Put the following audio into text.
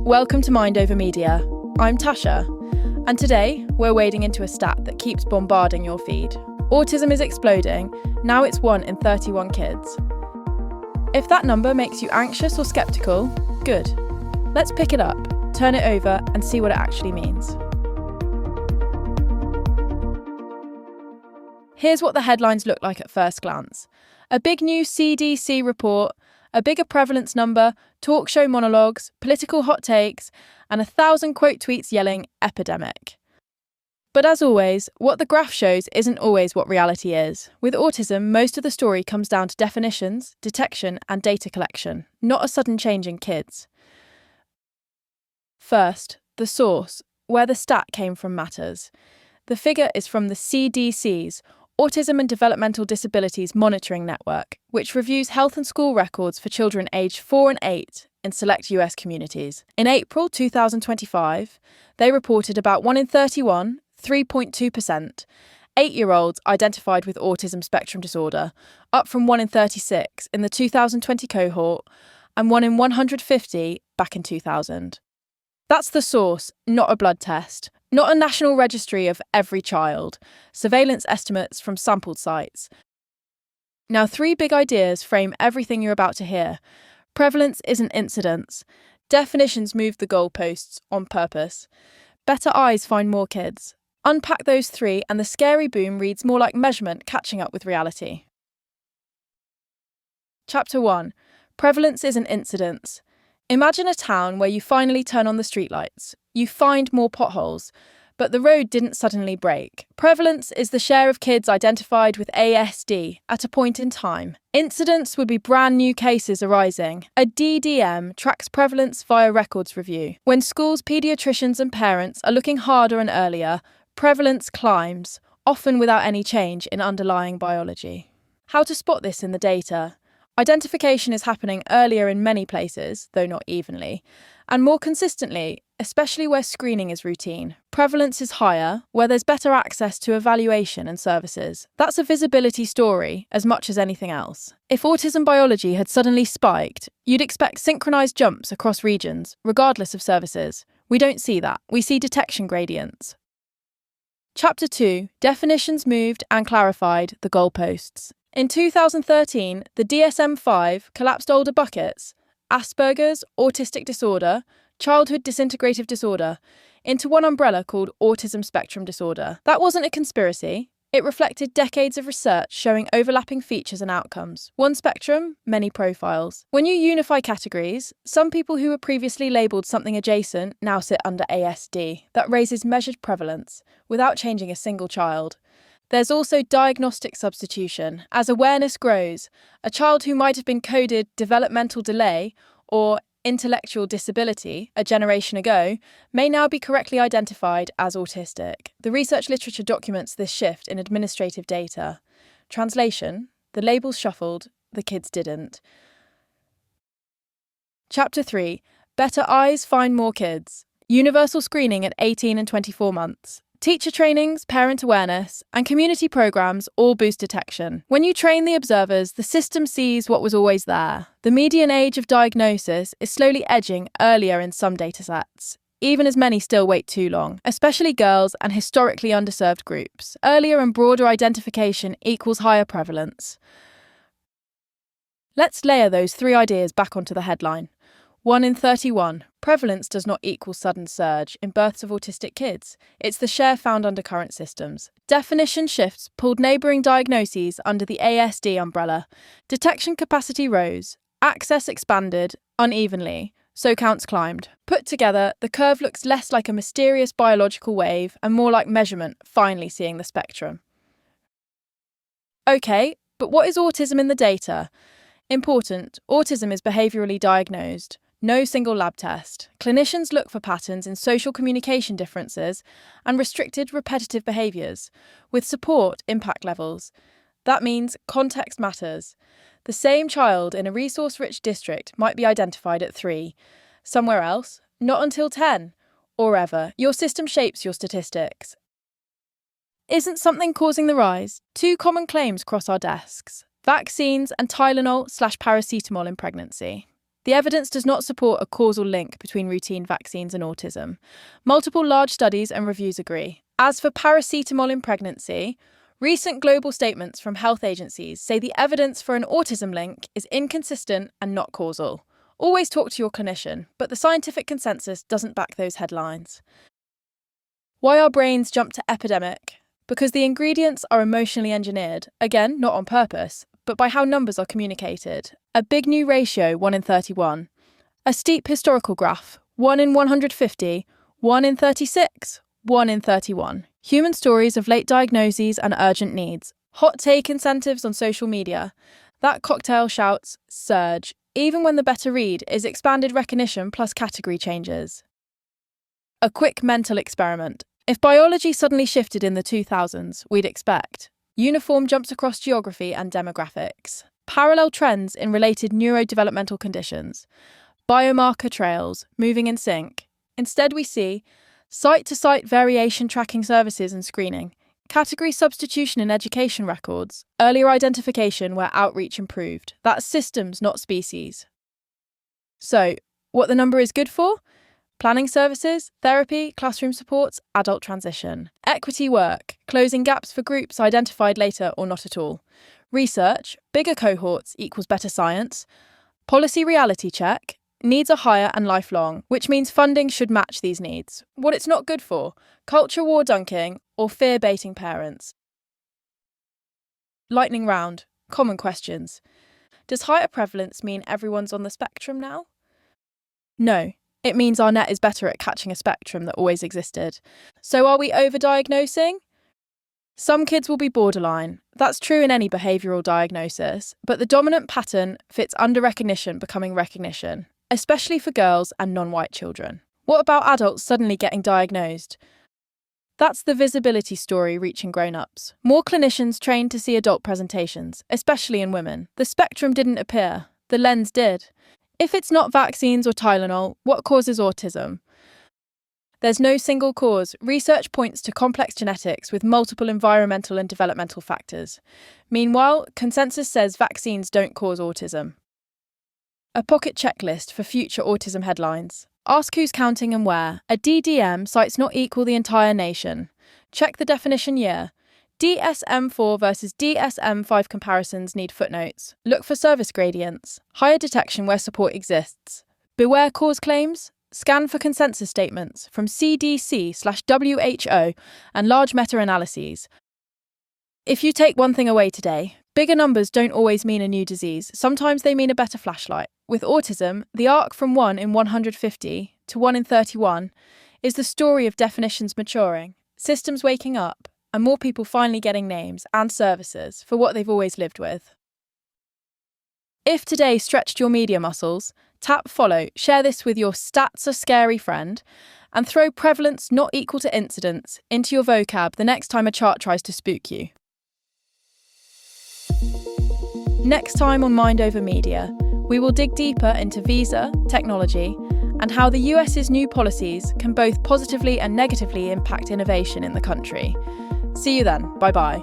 Welcome to Mind Over Media. I'm Tasha, and today we're wading into a stat that keeps bombarding your feed. Autism is exploding. Now it's 1 in 31 kids. If that number makes you anxious or sceptical, good. Let's pick it up, turn it over, and see what it actually means. Here's what the headlines look like at first glance. A big new CDC report, a bigger prevalence number, talk show monologues, political hot takes, and 1,000 quote tweets yelling epidemic. But as always, what the graph shows isn't always what reality is. With autism, most of the story comes down to definitions, detection, and data collection, not a sudden change in kids. First, the source, where the stat came from matters. The figure is from the CDC's Autism and Developmental Disabilities Monitoring Network, which reviews health and school records for children aged 4 and 8 in select US communities. In April 2025, they reported about 1 in 31, 3.2%, 8-year-olds identified with autism spectrum disorder, up from 1 in 36 in the 2020 cohort and 1 in 150 back in 2000. That's the source, not a blood test. Not a national registry of every child, surveillance estimates from sampled sites. Now, 3 big ideas frame everything you're about to hear. Prevalence isn't incidence. Definitions move the goalposts on purpose. Better eyes find more kids. Unpack those 3 and the scary boom reads more like measurement catching up with reality. Chapter 1. Prevalence isn't incidence. Imagine a town where you finally turn on the streetlights. You find more potholes, but the road didn't suddenly break. Prevalence is the share of kids identified with ASD at a point in time. Incidence would be brand new cases arising. A DDM tracks prevalence via records review. When schools, paediatricians and parents are looking harder and earlier, prevalence climbs, often without any change in underlying biology. How to spot this in the data? Identification is happening earlier in many places, though not evenly, and more consistently, especially where screening is routine. Prevalence is higher, where there's better access to evaluation and services. That's a visibility story as much as anything else. If autism biology had suddenly spiked, you'd expect synchronized jumps across regions, regardless of services. We don't see that. We see detection gradients. Chapter 2. Definitions moved and clarified the goalposts. In 2013, the DSM-5 collapsed older buckets, Asperger's, autistic disorder, childhood disintegrative disorder, into one umbrella called autism spectrum disorder. That wasn't a conspiracy. It reflected decades of research showing overlapping features and outcomes. One spectrum, many profiles. When you unify categories, some people who were previously labelled something adjacent now sit under ASD. That raises measured prevalence, without changing a single child. There's also diagnostic substitution. As awareness grows, a child who might have been coded developmental delay or intellectual disability a generation ago may now be correctly identified as autistic. The research literature documents this shift in administrative data. Translation: the labels shuffled, the kids didn't. Chapter 3. Better eyes find more kids. Universal screening at 18 and 24 months. Teacher trainings, parent awareness, and community programs all boost detection. When you train the observers, the system sees what was always there. The median age of diagnosis is slowly edging earlier in some datasets. Even as many still wait too long, especially girls and historically underserved groups. Earlier and broader identification equals higher prevalence. Let's layer those 3 ideas back onto the headline. 1 in 31. Prevalence does not equal sudden surge in births of autistic kids. It's the share found under current systems. Definition shifts pulled neighbouring diagnoses under the ASD umbrella. Detection capacity rose. Access expanded unevenly, so counts climbed. Put together, the curve looks less like a mysterious biological wave and more like measurement finally seeing the spectrum. Okay, but what is autism in the data? Important, autism is behaviourally diagnosed. No single lab test. Clinicians look for patterns in social communication differences and restricted repetitive behaviours, with support impact levels. That means context matters. The same child in a resource-rich district might be identified at 3. Somewhere else, not until 10. Or ever. Your system shapes your statistics. Isn't something causing the rise? 2 common claims cross our desks. Vaccines and Tylenol/Paracetamol in pregnancy. The evidence does not support a causal link between routine vaccines and autism. Multiple large studies and reviews agree. As for paracetamol in pregnancy, recent global statements from health agencies say the evidence for an autism link is inconsistent and not causal. Always talk to your clinician, but the scientific consensus doesn't back those headlines. Why our brains jump to epidemic? Because the ingredients are emotionally engineered, again, not on purpose, but by how numbers are communicated. A big new ratio, 1 in 31. A steep historical graph, 1 in 150, 1 in 36, 1 in 31. Human stories of late diagnoses and urgent needs. Hot take incentives on social media. That cocktail shouts, surge, even when the better read is expanded recognition plus category changes. A quick mental experiment. If biology suddenly shifted in the 2000s, we'd expect uniform jumps across geography and demographics, parallel trends in related neurodevelopmental conditions, biomarker trails moving in sync. Instead, we see site-to-site variation tracking services and screening, category substitution in education records, earlier identification where outreach improved. That's systems, not species. So, what the number is good for? Planning services, therapy, classroom supports, adult transition. Equity work, closing gaps for groups identified later or not at all. Research, bigger cohorts equals better science. Policy reality check, needs are higher and lifelong, which means funding should match these needs. What it's not good for, culture war dunking or fear baiting parents. Lightning round, common questions. Does higher prevalence mean everyone's on the spectrum now? No. It means our net is better at catching a spectrum that always existed. So are we overdiagnosing? Some kids will be borderline. That's true in any behavioural diagnosis, but the dominant pattern fits under recognition becoming recognition, especially for girls and non-white children. What about adults suddenly getting diagnosed? That's the visibility story reaching grown-ups. More clinicians trained to see adult presentations, especially in women. The spectrum didn't appear, the lens did. If it's not vaccines or Tylenol, what causes autism? There's no single cause. Research points to complex genetics with multiple environmental and developmental factors. Meanwhile, consensus says vaccines don't cause autism. A pocket checklist for future autism headlines. Ask who's counting and where. A DDM cites not equal the entire nation. Check the definition year. DSM-4 versus DSM-5 comparisons need footnotes. Look for service gradients. Higher detection where support exists. Beware cause claims. Scan for consensus statements from CDC/WHO and large meta-analyses. If you take one thing away today, bigger numbers don't always mean a new disease. Sometimes they mean a better flashlight. With autism, the arc from 1 in 150 to 1 in 31 is the story of definitions maturing, systems waking up, and more people finally getting names and services for what they've always lived with. If today stretched your media muscles, tap follow, share this with your stats are scary friend, and throw prevalence not equal to incidence into your vocab the next time a chart tries to spook you. Next time on Mind Over Media, we will dig deeper into visa, technology, and how the US's new policies can both positively and negatively impact innovation in the country. See you then. Bye-bye.